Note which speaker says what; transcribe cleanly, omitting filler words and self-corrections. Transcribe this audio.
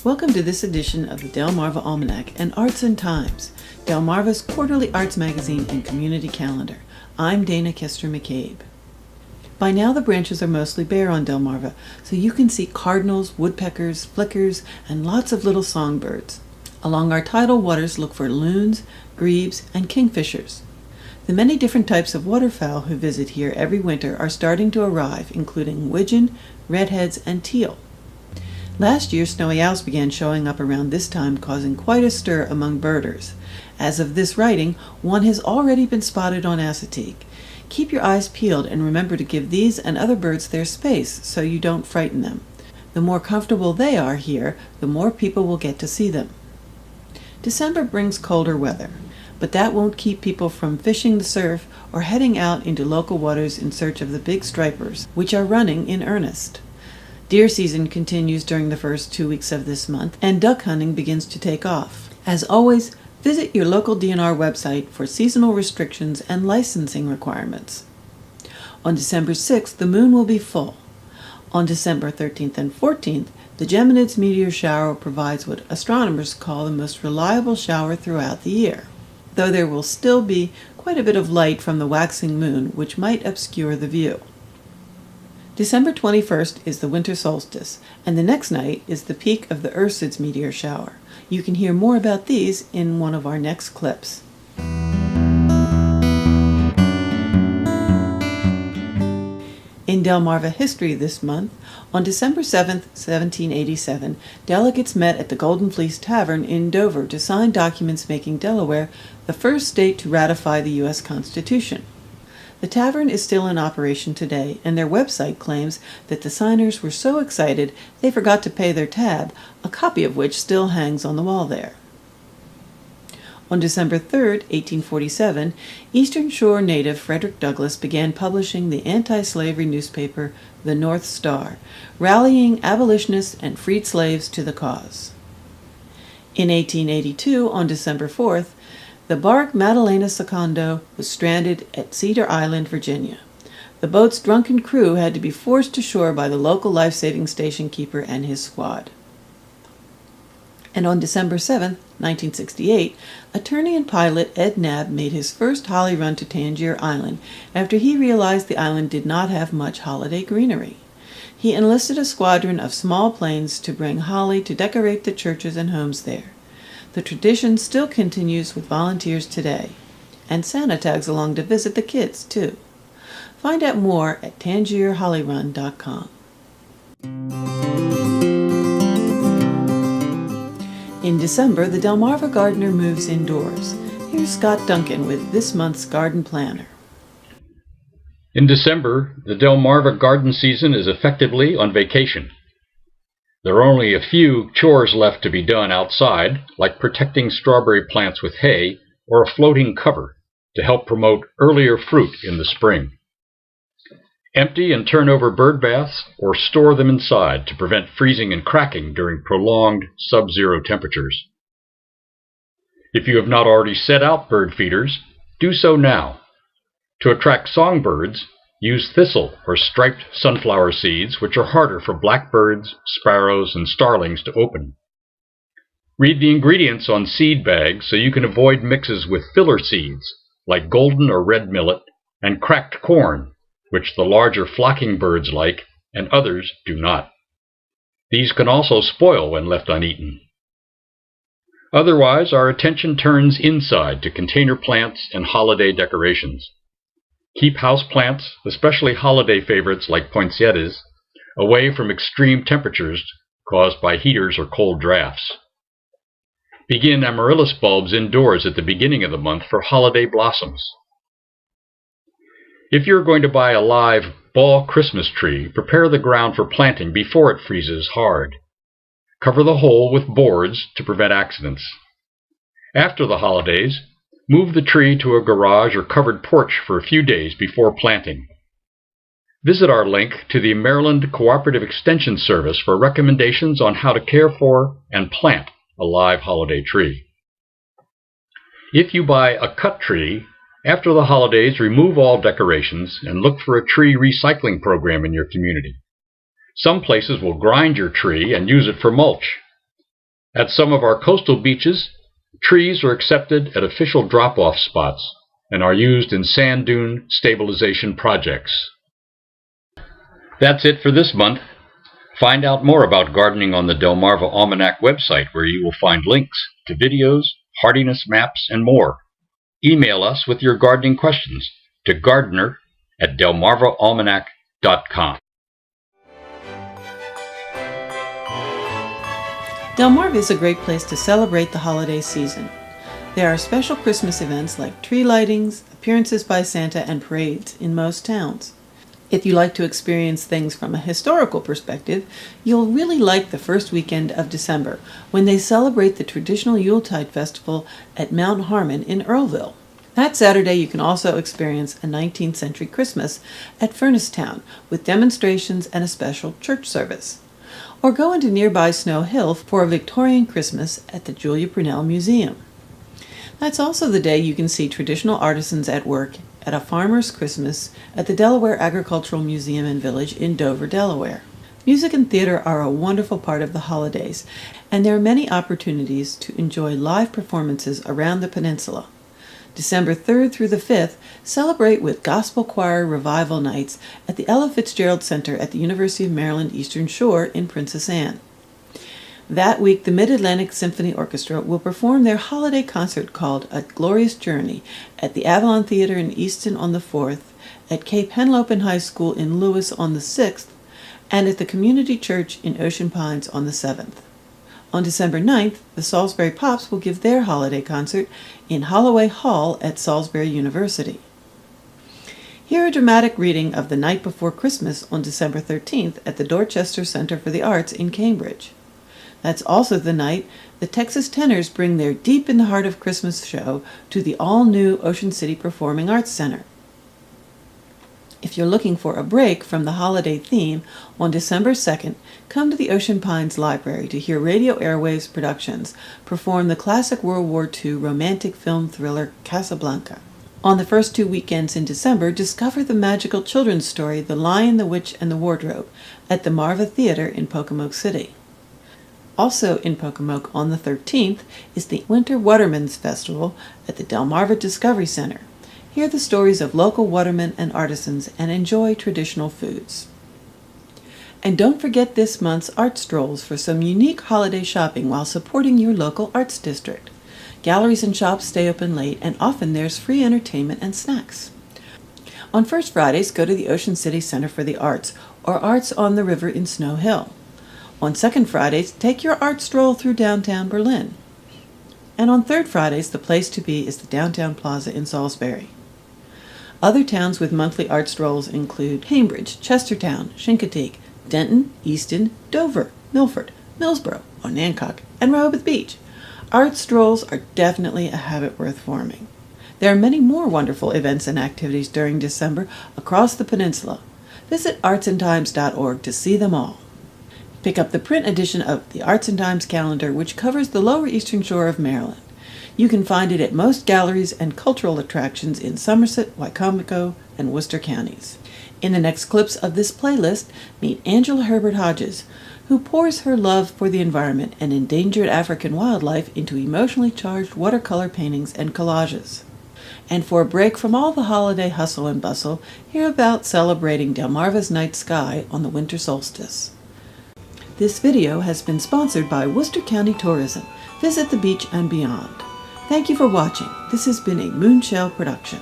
Speaker 1: Welcome to this edition of the Delmarva Almanac and Arts and Times, Delmarva's quarterly arts magazine and community calendar. I'm Dana Kester McCabe. By now the branches are mostly bare on Delmarva, so you can see cardinals, woodpeckers, flickers, and lots of little songbirds. Along our tidal waters look for loons, grebes, and kingfishers. The many different types of waterfowl who visit here every winter are starting to arrive, including widgeon, redheads, and teal. Last year, snowy owls began showing up around this time, causing quite a stir among birders. As of this writing, one has already been spotted on Assateague. Keep your eyes peeled and remember to give these and other birds their space so you don't frighten them. The more comfortable they are here, the more people will get to see them. December brings colder weather, but that won't keep people from fishing the surf or heading out into local waters in search of the big stripers, which are running in earnest. Deer season continues during the first 2 weeks of this month, and duck hunting begins to take off. As always, visit your local DNR website for seasonal restrictions and licensing requirements. On December 6th, the moon will be full. On December 13th and 14th, the Geminids meteor shower provides what astronomers call the most reliable shower throughout the year, though there will still be quite a bit of light from the waxing moon, which might obscure the view. December 21st is the winter solstice, and the next night is the peak of the Ursids meteor shower. You can hear more about these in one of our next clips. In Delmarva history this month, on December 7, 1787, delegates met at the Golden Fleece Tavern in Dover to sign documents making Delaware the first state to ratify the U.S. Constitution. The tavern is still in operation today, and their website claims that the signers were so excited they forgot to pay their tab, a copy of which still hangs on the wall there. On December 3, 1847, Eastern Shore native Frederick Douglass began publishing the anti-slavery newspaper The North Star, rallying abolitionists and freed slaves to the cause. In 1882, on December 4th, the bark Madalena Secondo was stranded at Cedar Island, Virginia. The boat's drunken crew had to be forced to shore by the local life-saving station keeper and his squad. And on December 7, 1968, attorney and pilot Ed Knabb made his first holly run to Tangier Island after he realized the island did not have much holiday greenery. He enlisted a squadron of small planes to bring holly to decorate the churches and homes there. The tradition still continues with volunteers today, and Santa tags along to visit the kids, too. Find out more at tangierhollyrun.com. In December, the Delmarva gardener moves indoors. Here's Scott Duncan with this month's garden planner.
Speaker 2: In December, the Delmarva garden season is effectively on vacation. There are only a few chores left to be done outside, like protecting strawberry plants with hay or a floating cover to help promote earlier fruit in the spring. Empty and turn over bird baths or store them inside to prevent freezing and cracking during prolonged sub-zero temperatures. If you have not already set out bird feeders, do so now. To attract songbirds, use thistle or striped sunflower seeds, which are harder for blackbirds, sparrows, and starlings to open. Read the ingredients on seed bags so you can avoid mixes with filler seeds, like golden or red millet, and cracked corn, which the larger flocking birds like and others do not. These can also spoil when left uneaten. Otherwise, our attention turns inside to container plants and holiday decorations. Keep house plants, especially holiday favorites like poinsettias, away from extreme temperatures caused by heaters or cold drafts. Begin amaryllis bulbs indoors at the beginning of the month for holiday blossoms. If you're going to buy a live fall Christmas tree, prepare the ground for planting before it freezes hard. Cover the hole with boards to prevent accidents. After the holidays, move the tree to a garage or covered porch for a few days before planting. Visit our link to the Maryland Cooperative Extension Service for recommendations on how to care for and plant a live holiday tree. If you buy a cut tree, after the holidays, remove all decorations and look for a tree recycling program in your community. Some places will grind your tree and use it for mulch. At some of our coastal beaches, trees are accepted at official drop-off spots and are used in sand dune stabilization projects. That's it for this month. Find out more about gardening on the Delmarva Almanac website, where you will find links to videos, hardiness maps, and more. Email us with your gardening questions to gardener@delmarvaalmanac.com.
Speaker 1: Delmarva is a great place to celebrate the holiday season. There are special Christmas events like tree lightings, appearances by Santa, and parades in most towns. If you like to experience things from a historical perspective, you'll really like the first weekend of December, when they celebrate the traditional Yuletide festival at Mount Harmon in Earlville. That Saturday, you can also experience a 19th century Christmas at Furnace-town with demonstrations and a special church service. Or go into nearby Snow Hill for a Victorian Christmas at the Julia Brunel Museum. That's also the day you can see traditional artisans at work at a farmer's Christmas at the Delaware Agricultural Museum and Village in Dover, Delaware. Music and theater are a wonderful part of the holidays, and there are many opportunities to enjoy live performances around the peninsula. December 3rd through the 5th, celebrate with Gospel Choir Revival Nights at the Ella Fitzgerald Center at the University of Maryland Eastern Shore in Princess Anne. That week, the Mid-Atlantic Symphony Orchestra will perform their holiday concert called A Glorious Journey at the Avalon Theater in Easton on the 4th, at Cape Henlopen High School in Lewis on the 6th, and at the Community Church in Ocean Pines on the 7th. On December 9th, the Salisbury Pops will give their holiday concert in Holloway Hall at Salisbury University. Hear a dramatic reading of The Night Before Christmas on December 13th at the Dorchester Center for the Arts in Cambridge. That's also the night the Texas Tenors bring their Deep in the Heart of Christmas show to the all-new Ocean City Performing Arts Center. If you're looking for a break from the holiday theme, on December 2nd, come to the Ocean Pines Library to hear Radio Airwaves Productions perform the classic World War II romantic film thriller Casablanca. On the first 2 weekends in December, discover the magical children's story The Lion, the Witch, and the Wardrobe at the Marva Theater in Pocomoke City. Also in Pocomoke on the 13th is the Winter Watermen's Festival at the Delmarva Discovery Center. Hear the stories of local watermen and artisans and enjoy traditional foods. And don't forget this month's art strolls for some unique holiday shopping while supporting your local arts district. Galleries and shops stay open late, and often there's free entertainment and snacks. On First Fridays, go to the Ocean City Center for the Arts or Arts on the River in Snow Hill. On Second Fridays, take your art stroll through downtown Berlin. And on Third Fridays, the place to be is the Downtown Plaza in Salisbury. Other towns with monthly art strolls include Cambridge, Chestertown, Chincoteague, Denton, Easton, Dover, Milford, Millsboro, Onancock, and Rehoboth Beach. Art strolls are definitely a habit worth forming. There are many more wonderful events and activities during December across the peninsula. Visit artsandtimes.org to see them all. Pick up the print edition of the Arts and Times calendar, which covers the lower eastern shore of Maryland. You can find it at most galleries and cultural attractions in Somerset, Wycomico, and Worcester counties. In the next clips of this playlist, meet Angela Herbert Hodges, who pours her love for the environment and endangered African wildlife into emotionally charged watercolor paintings and collages. And for a break from all the holiday hustle and bustle, hear about celebrating Delmarva's night sky on the winter solstice. This video has been sponsored by Worcester County Tourism. Visit the beach and beyond. Thank you for watching. This has been a Moonshell production.